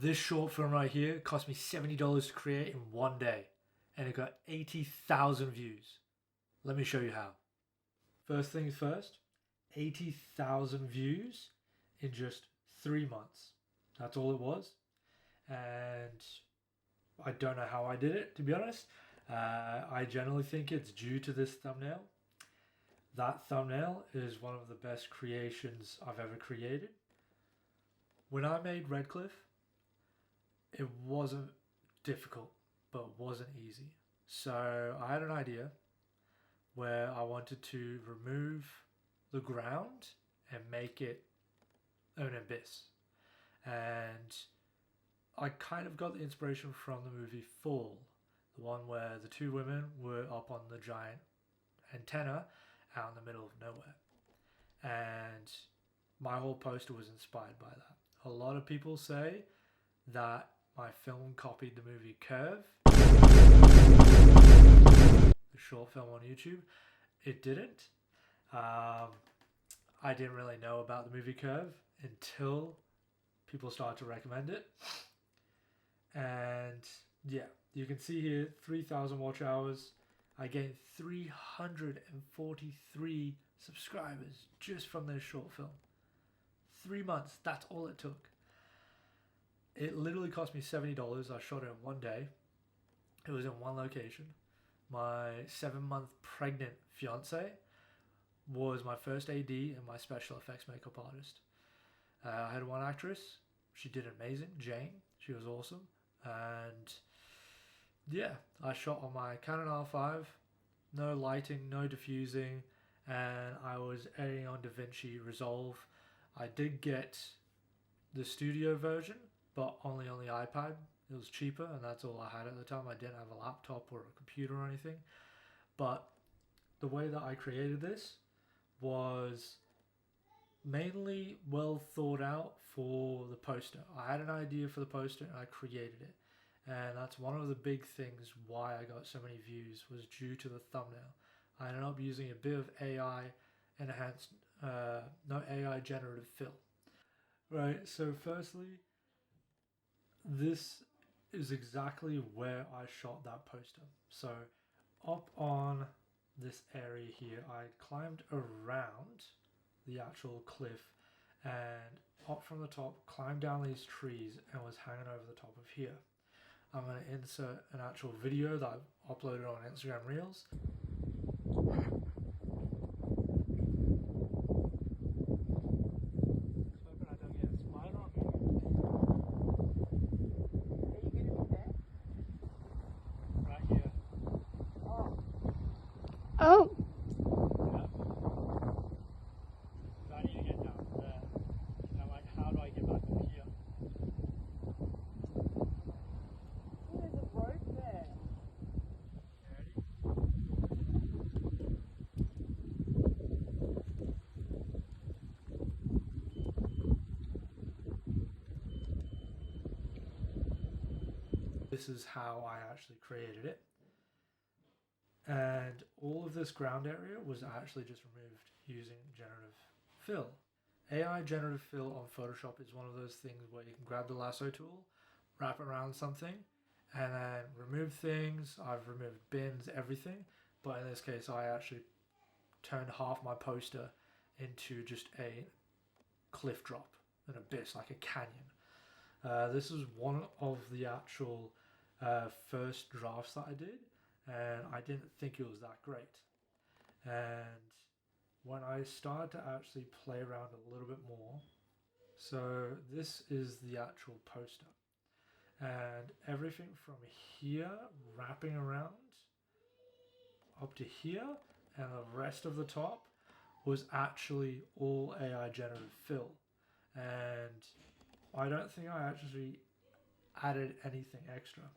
This short film right here cost me $70 to create in one day, and it got 80,000 views. Let me show you how. First things first, 80,000 views in just 3 months. That's all it was. And I don't know how I did it, to be honest. I generally think it's due to this thumbnail. That thumbnail is one of the best creations I've ever created. When I made Redcliffe, it wasn't difficult, but wasn't easy. So I had an idea where I wanted to remove the ground and make it an abyss. And I kind of got the inspiration from the movie Fall, the one where the two women were up on the giant antenna out in the middle of nowhere. And my whole poster was inspired by that. A lot of people say that my film copied the movie Curve, the short film on YouTube. It didn't. I didn't really know about the movie Curve until people started to recommend it. And yeah, you can see here 3,000 watch hours. I gained 343 subscribers just from this short film. 3 months, that's all it took. It literally cost me $70. I shot it in one day. It was in one location. My 7-month pregnant fiance was my first AD and my special effects makeup artist. I had one actress. She did amazing, Jane. She was awesome. And yeah, I shot on my Canon R5. No lighting, no diffusing. And I was editing on DaVinci Resolve. I did get the studio version, but only on the iPad. It was cheaper, and that's all I had at the time. I didn't have a laptop or a computer or anything. But the way that I created this was mainly well thought out for the poster. I had an idea for the poster and I created it. And that's one of the big things why I got so many views, was due to the thumbnail. I ended up using a bit of AI enhanced, AI generative fill. Right, so firstly, this is exactly where I shot that poster. So up on this area here, I climbed around the actual cliff and up from the top, climbed down these trees and was hanging over the top of here. I'm going to insert an actual video that I've uploaded on Instagram Reels. Oh. Yeah. So I need to get down there. And I'm like, how do I get back over here? There's a rope there. Ready? This is how I actually created it. And all of this ground area was actually just removed using generative fill. AI generative fill on Photoshop is one of those things where you can grab the lasso tool, wrap it around something, and then remove things. I've removed bins, everything. But in this case, I actually turned half my poster into just a cliff drop, an abyss, like a canyon. This is one of the actual first drafts that I did. And I didn't think it was that great. And when I started to actually play around a little bit more, so this is the actual poster. And everything from here, wrapping around, up to here, and the rest of the top was actually all AI generative fill. And I don't think I actually added anything extra.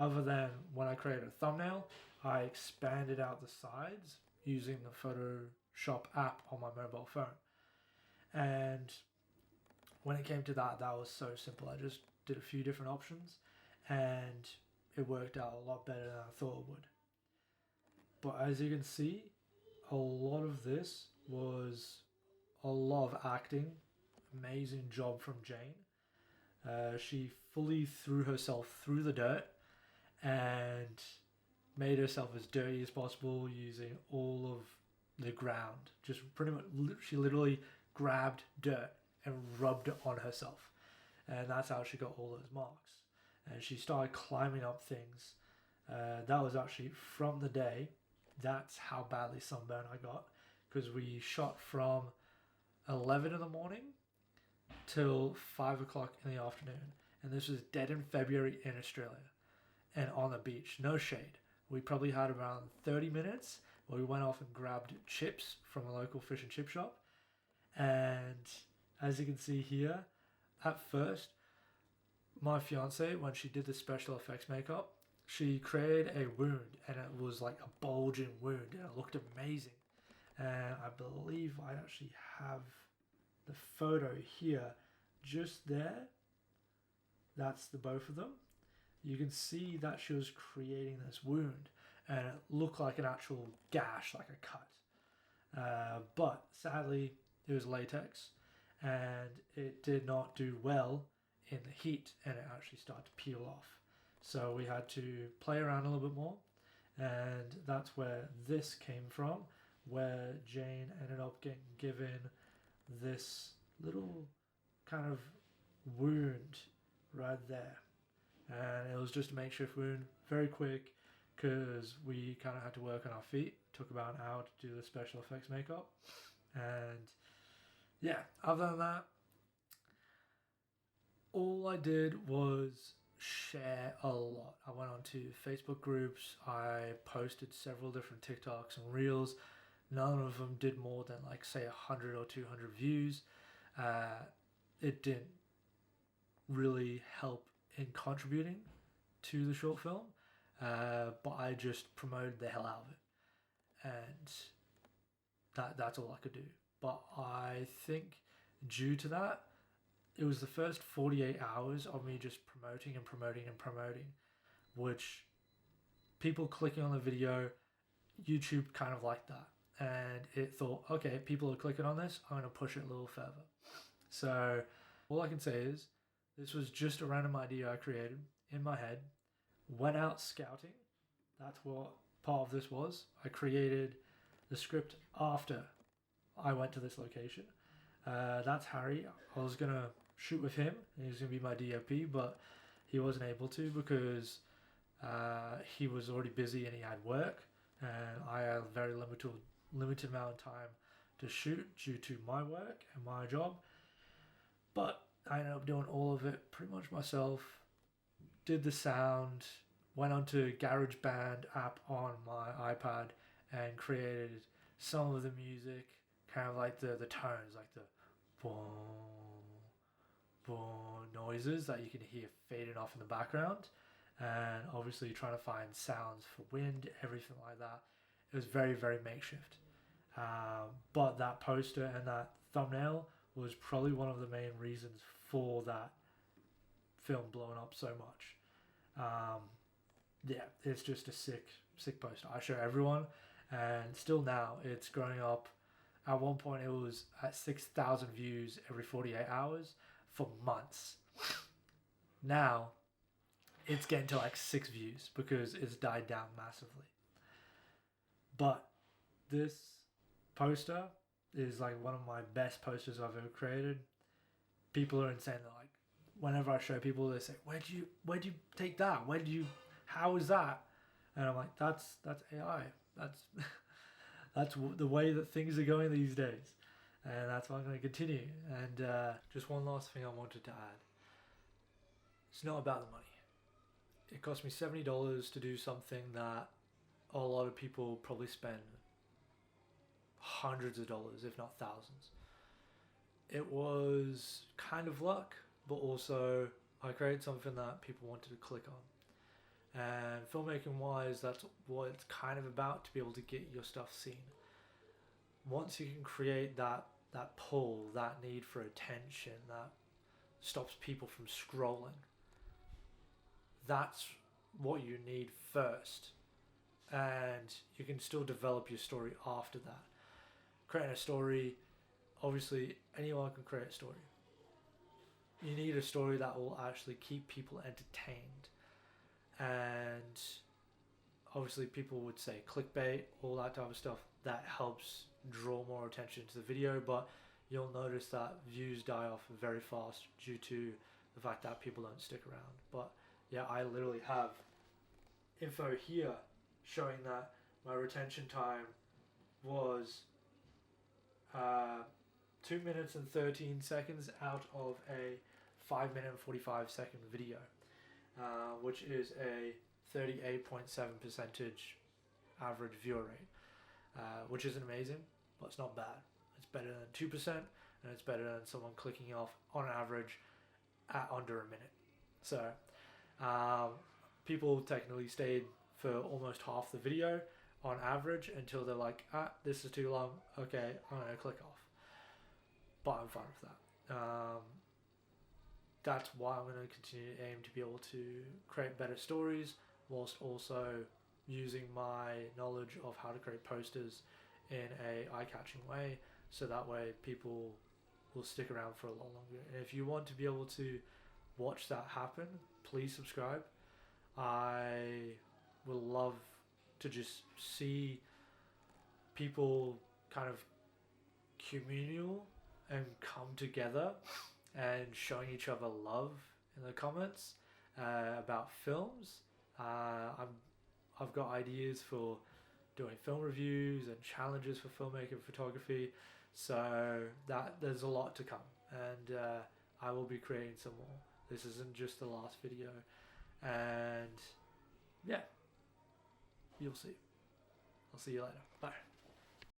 Other than when I created a thumbnail, I expanded out the sides using the Photoshop app on my mobile phone. And when it came to that, that was so simple. I just did a few different options and it worked out a lot better than I thought it would. But as you can see, a lot of this was a lot of acting. Amazing job from Jane. She fully threw herself through the dirt and made herself as dirty as possible using all of the ground. Just pretty much, she literally grabbed dirt and rubbed it on herself. And that's how she got all those marks. And she started climbing up things. That was actually from the day. That's how badly sunburned I got. Because we shot from 11 in the morning till 5 o'clock in the afternoon. And this was dead in February in Australia. And on the beach, no shade. We probably had around 30 minutes where we went off and grabbed chips from a local fish and chip shop. And as you can see here, at first, my fiance, when she did the special effects makeup, she created a wound, and it was like a bulging wound, and it looked amazing. And I believe I actually have the photo here, just there. That's the both of them. You can see that she was creating this wound, and it looked like an actual gash, like a cut. But sadly, it was latex, and it did not do well in the heat, and it actually started to peel off. So we had to play around a little bit more, and that's where this came from, where Jane ended up getting given this little kind of wound right there. And it was just a makeshift wound, very quick, because we kind of had to work on our feet. It took about an hour to do the special effects makeup. And yeah, other than that, all I did was share a lot. I went onto Facebook groups, I posted several different TikToks and Reels. None of them did more than like say 100 or 200 views. It didn't really help in contributing to the short film, but I just promoted the hell out of it, and that's all I could do. But I think due to that, it was the first 48 hours of me just promoting and promoting and promoting, which people clicking on the video, YouTube kind of liked that, and it thought, okay, people are clicking on this, I'm going to push it a little further. So all I can say is this was just a random idea I created in my head, went out scouting. That's what part of this was. I created the script after I went to this location. That's Harry. I was going to shoot with him. He was going to be my DOP, but he wasn't able to because he was already busy and he had work. And I had a very limited amount of time to shoot due to my work and my job. But I ended up doing all of it pretty much myself, did the sound, went onto GarageBand app on my iPad and created some of the music, kind of like the tones, like the boom, boom noises that you can hear fading off in the background, and obviously trying to find sounds for wind, everything like that. It was very, very makeshift. But that poster and that thumbnail was probably one of the main reasons for that film blowing up so much. Yeah, it's just a sick poster. I show everyone, and still now it's growing up. At one point it was at 6,000 views every 48 hours for months. Now it's getting to like 6 views because it's died down massively. But this poster is like one of my best posters I've ever created. People are insane. They're like, whenever I show people, they say, where'd you take that? How is that? And I'm like, that's AI. That's the way that things are going these days. And that's why I'm going to continue. And just one last thing I wanted to add. It's not about the money. It cost me $70 to do something that a lot of people probably spend hundreds of dollars, if not thousands. It was kind of luck, but also I created something that people wanted to click on. And filmmaking wise, that's what it's kind of about, to be able to get your stuff seen. Once you can create that pull, that need for attention, that stops people from scrolling, that's what you need first. And you can still develop your story after that. Creating a story, obviously anyone can create a story. you need a story that will actually keep people entertained. And obviously people would say clickbait, all that type of stuff, that helps draw more attention to the video, but you'll notice that views die off very fast due to the fact that people don't stick around. But yeah, I literally have info here showing that my retention time was 2 minutes and 13 seconds out of a 5 minute and 45-second video, which is a 38.7% average viewer rate, which isn't amazing, but it's not bad. It's better than 2%, and it's better than someone clicking off on average at under a minute. So people technically stayed for almost half the video on average until they're like, this is too long, okay, I'm gonna click off. But I'm fine with that. That's why I'm going to continue to aim to be able to create better stories, whilst also using my knowledge of how to create posters in a eye-catching way, so that way people will stick around for a lot longer. And if you want to be able to watch that happen, please subscribe. I would love to just see people kind of communal and come together and showing each other love in the comments about films. I've got ideas for doing film reviews and challenges for filmmaking photography, so that there's a lot to come, and I will be creating some more. This isn't just the last video, and yeah, you'll see. I'll see you later. Bye.